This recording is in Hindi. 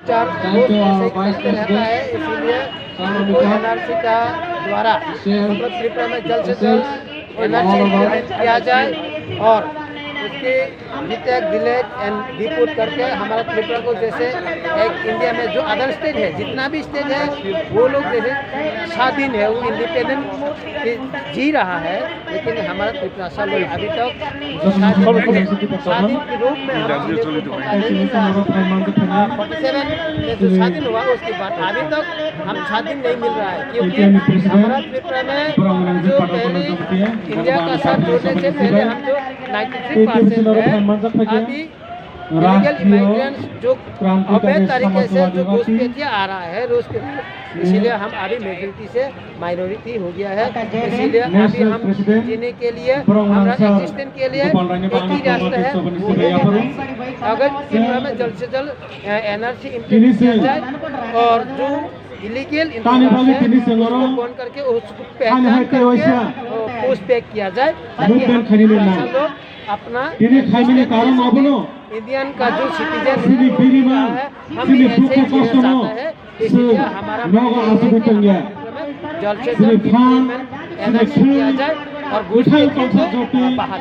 चार रोज ऐसे ही करते रहता है, इसीलिए हमको एनआरसी का द्वारा मतलब त्रिपुरा में जल्द से जल्द एनआरसी इम्प्लीमेंट किया जाए और उसके विटेक विलेज एंड डिपुट करके हमारा त्रिपुरा को जैसे एक इंडिया में जो अदर स्टेट है, जितना भी स्टेट है वो लोग जैसे स्वाधीन है, वो इंडिपेंडेंट जी रहा है, लेकिन हमारा त्रिपुरा सब अभी तक स्वाधीन के रूप में हम 47 जो स्वाधीन हुआ उसके बाद अभी तक हम स्वाधीन नहीं मिल रहा है, क्योंकि हमारा त्रिपुरा में जो पहले इंडिया का साथ जोड़ने से पहले हम जो 93% है अभी इलीगल इमिग्रेंट्स जो अवैध तरीके से जो घुसपैठिया आ रहा है रूस के, इसीलिए हम अभी मेजोरिटी से माइनॉरिटी हो गया है। इसीलिए अभी हम जीने के लिए हमारा एग्जिस्टेंस के लिए एक ही रास्ता है, वो अगर त्रिपुरा में जल्द से जल्द एनआरसी इम्प्लीमेंट किया जाए और जो इलीगल कौन करके उसको पहचान करके पोस्ट पैक किया जाए ताकि हम लोग अपना इंडियन का जो सिटीजन है हम भी ऐसे ही जीना चाहते हैं, इसलिए हमारा जल्द से जल्द एनआरसी किया जाए और घुसपैठियों को बाहर